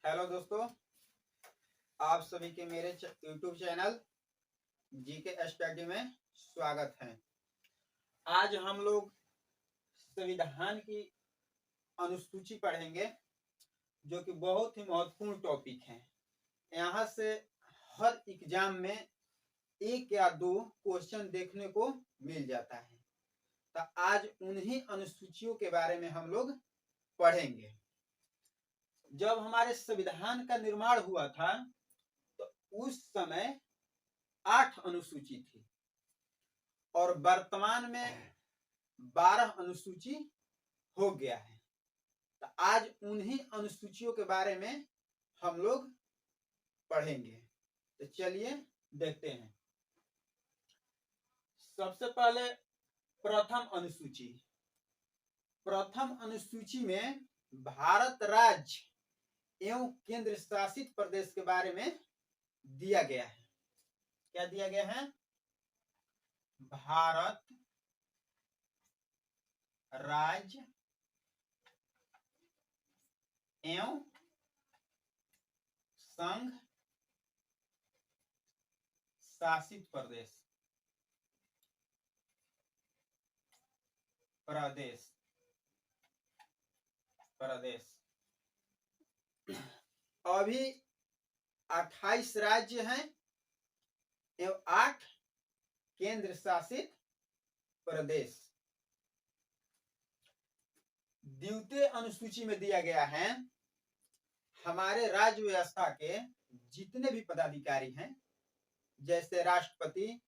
Hello दोस्तों, आप सभी के मेरे यूट्यूब चैनल जीके स्टडी में स्वागत है। आज हम लोग संविधान की अनुसूची पढ़ेंगे, जो कि बहुत ही महत्वपूर्ण टॉपिक है। यहाँ से हर एग्जाम में एक या दो क्वेश्चन देखने को मिल जाता है। तो आज उन्हीं अनुसूचियों के बारे में हम लोग पढ़ेंगे। जब हमारे संविधान का निर्माण हुआ था तो उस समय 8 अनुसूची थी और वर्तमान में 12 अनुसूची हो गया है। तो आज उन्हीं अनुसूचियों के बारे में हम लोग पढ़ेंगे। तो चलिए देखते हैं। सबसे पहले प्रथम अनुसूची। प्रथम अनुसूची में भारत राज्य एवं केंद्र शासित प्रदेश के बारे में दिया गया है। क्या दिया गया है? भारत राज्य एवं संघ शासित प्रदेश अभी 28 राज्य हैं एवं 8 केंद्र शासित प्रदेश। द्वितीय अनुसूची में दिया गया है हमारे राज्य व्यवस्था के जितने भी पदाधिकारी हैं, जैसे राष्ट्रपति,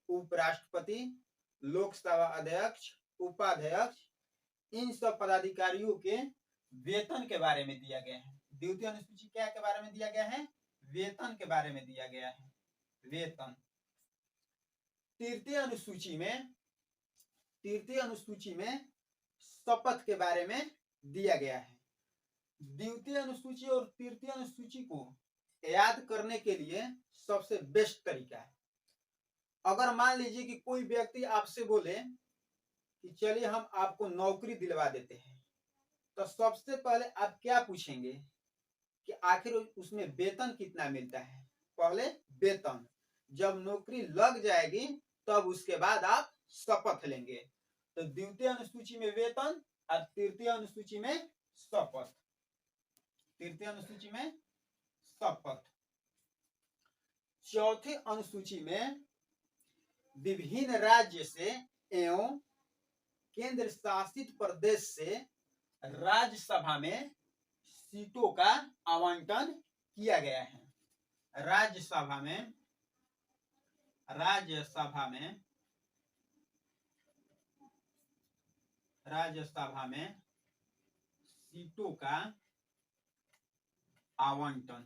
उपराष्ट्रपति, लोकसभा अध्यक्ष, उपाध्यक्ष, इन सब पदाधिकारियों के वेतन के बारे में दिया गया है। द्वितीय अनुसूची क्या के बारे में दिया गया है? वेतन के बारे में दिया गया है, वेतन। तृतीय अनुसूची में शपथ के बारे में दिया गया है। द्वितीय अनुसूची और तृतीय अनुसूची को याद करने के लिए सबसे बेस्ट तरीका है, अगर मान लीजिए कि कोई व्यक्ति आपसे बोले कि चलिए हम आपको नौकरी दिलवा देते हैं, तो सबसे पहले आप क्या पूछेंगे कि आखिर उसमें वेतन कितना मिलता है? पहले वेतन। जब नौकरी लग जाएगी तब उसके बाद आप शपथ लेंगे। तो द्वितीय अनुसूची में वेतन और तृतीय अनुसूची में शपथ। चौथी अनुसूची में विभिन्न राज्य से एवं केंद्र शासित प्रदेश से राज्यसभा में सीटों का आवंटन किया गया है। राज्यसभा में सीटों का आवंटन।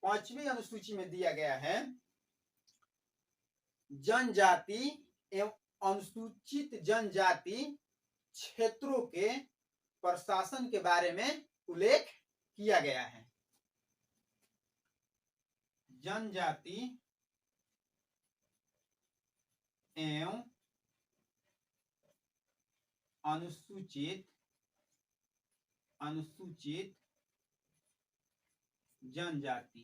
पांचवी अनुसूची में दिया गया है जनजाति एवं अनुसूचित जनजाति क्षेत्रों के प्रशासन के बारे में उल्लेख किया गया है। जनजाति एवं अनुसूचित जनजाति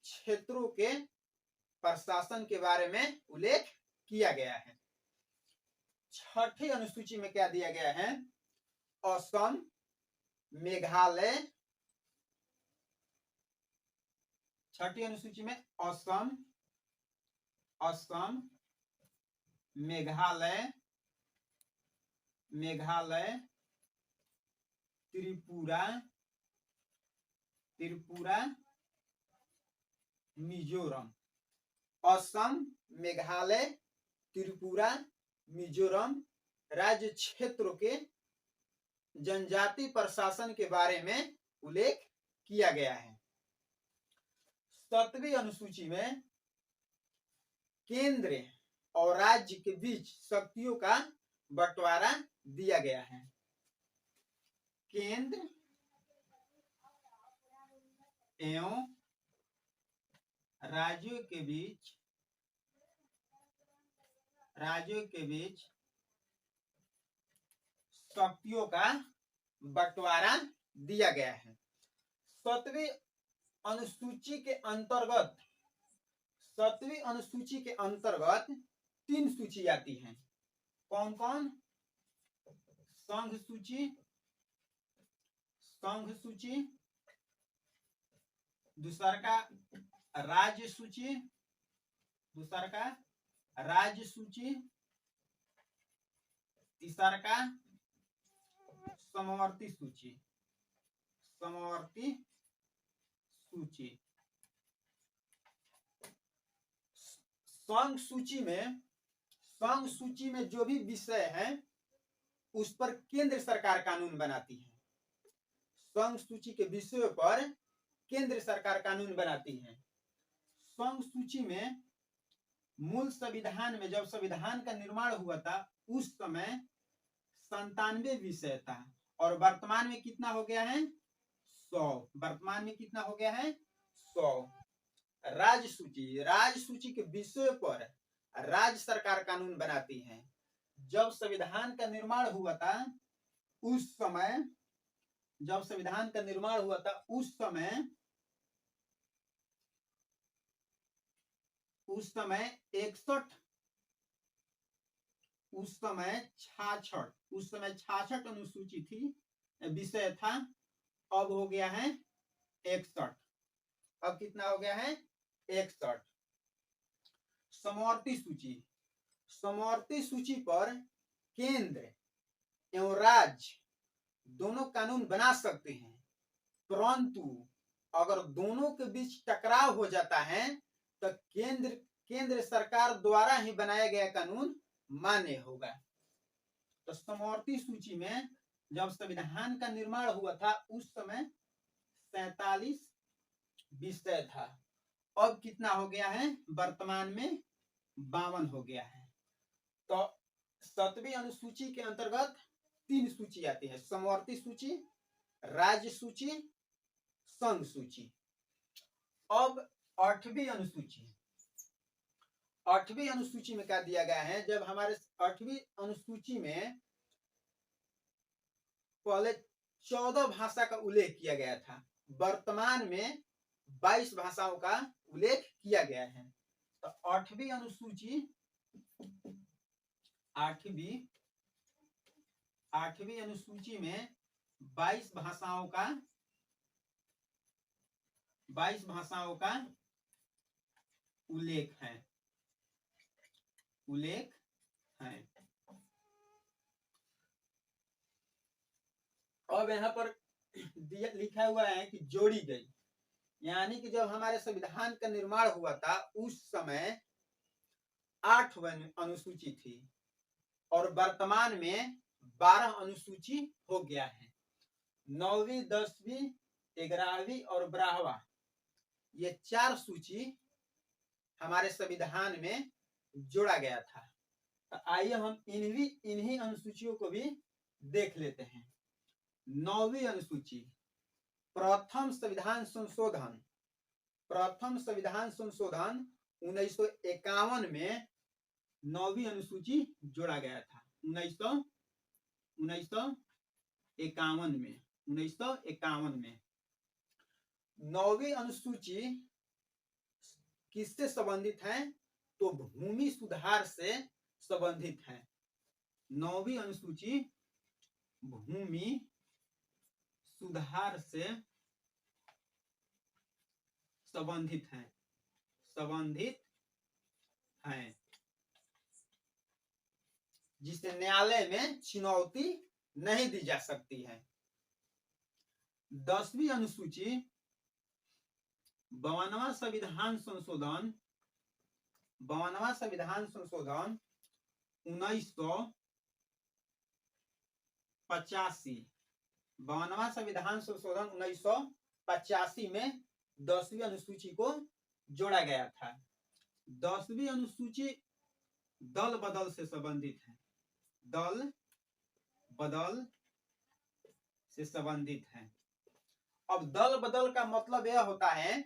क्षेत्रों के प्रशासन के बारे में उल्लेख किया गया है। छठी अनुसूची में क्या दिया गया है? असम, मेघालय। छठी अनुसूची में असम, मेघालय, त्रिपुरा, मिजोरम। असम, मेघालय, त्रिपुरा, मिजोरम राज्य क्षेत्रों के जनजाति प्रशासन के बारे में उल्लेख किया गया है। सातवीं अनुसूची में केंद्र और राज्य के बीच शक्तियों का बंटवारा दिया गया है। केंद्र एवं राज्यों के बीच राज्यों के बीच शक्तियों का बंटवारा दिया गया है। 7वीं अनुसूची के अंतर्गत 7वीं अनुसूची के अंतर्गत 3 सूची आती हैं। कौन कौन? संघ सूची, दूसरा का राज्य सूची, तीसरा का समवर्ती सूची। संघ सूची में जो भी विषय है उस पर केंद्र सरकार कानून बनाती है। संघ सूची के विषयों पर केंद्र सरकार कानून बनाती है। संघ सूची में मूल संविधान में जब संविधान का निर्माण हुआ था उस समय 97 विषय था और वर्तमान में कितना हो गया है? 100। वर्तमान में कितना हो गया है? 100। राज्य सूची के विषयों पर राज्य सरकार कानून बनाती है। जब संविधान का निर्माण हुआ था उस समय 66 अनुसूची थी, विषय था। अब हो गया है 61। अब कितना हो गया है? 61। समवर्ती सूची पर केंद्र एवं राज्य दोनों कानून बना सकते हैं, परंतु अगर दोनों के बीच टकराव हो जाता है तो केंद्र सरकार द्वारा ही बनाया गया कानून मान्य होगा। तो समवर्ती सूची में जब संविधान का निर्माण हुआ था उस समय 47 विषय था। अब कितना हो गया है? वर्तमान में 52 हो गया है। तो 7वीं अनुसूची के अंतर्गत 3 सूची आती है: समवर्ती सूची, राज्य सूची, संघ सूची। अब 8वीं अनुसूची में क्या दिया गया है? जब हमारे 8वीं अनुसूची में पहले 14 भाषा का उल्लेख किया गया था, वर्तमान में 22 भाषाओं का उल्लेख किया गया है। तो 8वीं अनुसूची में 22 भाषाओं का उल्लेख है। अब यहाँ पर लिखा हुआ है कि जोड़ी गई, यानी कि जब हमारे संविधान का निर्माण हुआ था उस समय 8 अनुसूची थी और वर्तमान में 12 अनुसूची हो गया है। 9वीं, 10वीं, 11वीं और 12वां ये 4 सूची हमारे संविधान में जोड़ा गया था। तो आइए हम इन्हीं अनुसूचियों को भी देख लेते हैं। 9वीं अनुसूची, प्रथम संविधान संशोधन 1951 में 9वीं अनुसूची जोड़ा गया था। 1951 में 9वीं अनुसूची किससे संबंधित है? तो भूमि सुधार से संबंधित है। 9वीं अनुसूची भूमि सुधार से संबंधित है, जिसे न्यायालय में चुनौती नहीं दी जा सकती है। 10वीं अनुसूची 52वां संविधान संशोधन 1985 52वां संविधान संशोधन 1985 में 10वीं अनुसूची को जोड़ा गया था। 10वीं अनुसूची दल बदल से संबंधित है। अब दल बदल का मतलब यह होता है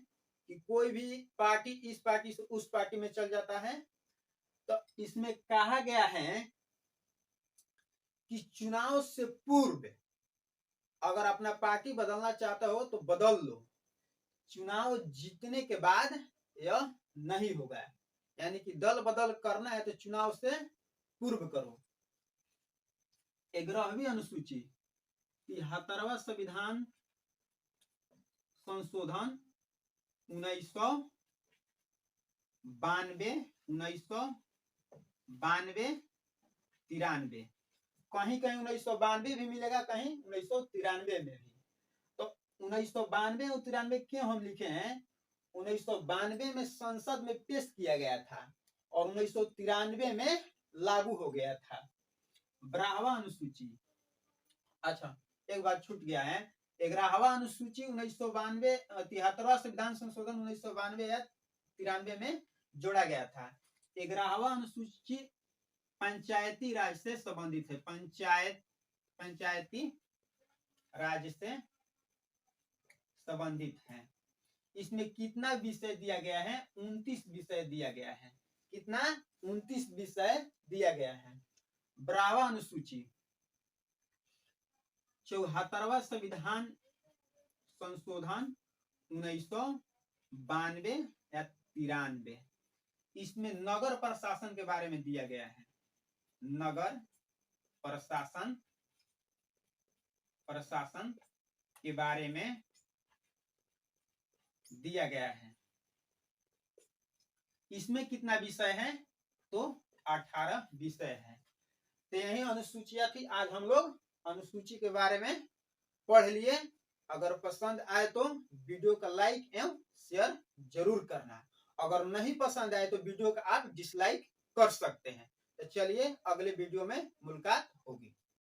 कि कोई भी पार्टी इस पार्टी से उस पार्टी में चल जाता है तो इसमें कहा गया है कि चुनाव से पूर्व अगर अपना पार्टी बदलना चाहते हो तो बदल लो, चुनाव जीतने के बाद यह नहीं होगा। यानी कि दल बदल करना है तो चुनाव से पूर्व करो। 11वीं अनुसूची 73वां संविधान संशोधन 1992 93, कहीं कहीं 1992 भी मिलेगा, कहीं 1993 में भी। तो 1992 और 93 क्यों हम लिखे हैं? 1992 में संसद में पेश किया गया था और 1993 में लागू हो गया था। 12वां अनुसूची, अच्छा एक बात छूट गया है, 11वां अनुसूची 1992 73वां संविधान संशोधन 1992 या 93 में जोड़ा गया था। 11वां अनुसूची पंचायती राज से संबंधित है, पंचायती राज से संबंधित है। इसमें कितना विषय दिया गया है? 29 विषय दिया गया है। कितना? 29 विषय दिया गया है। 12वां अनुसूची 74वां संविधान संशोधन 1992 या 93, इसमें नगर प्रशासन के बारे में दिया गया है। नगर प्रशासन के बारे में दिया गया है। इसमें कितना विषय है? तो 18 विषय है। तो यही अनुसूचियां थी। आज हम लोग अनुसूची के बारे में पढ़ लिए। अगर पसंद आए तो वीडियो का लाइक एवं शेयर जरूर करना। अगर नहीं पसंद आए तो वीडियो का आप डिसलाइक कर सकते हैं। तो चलिए अगले वीडियो में मुलाकात होगी।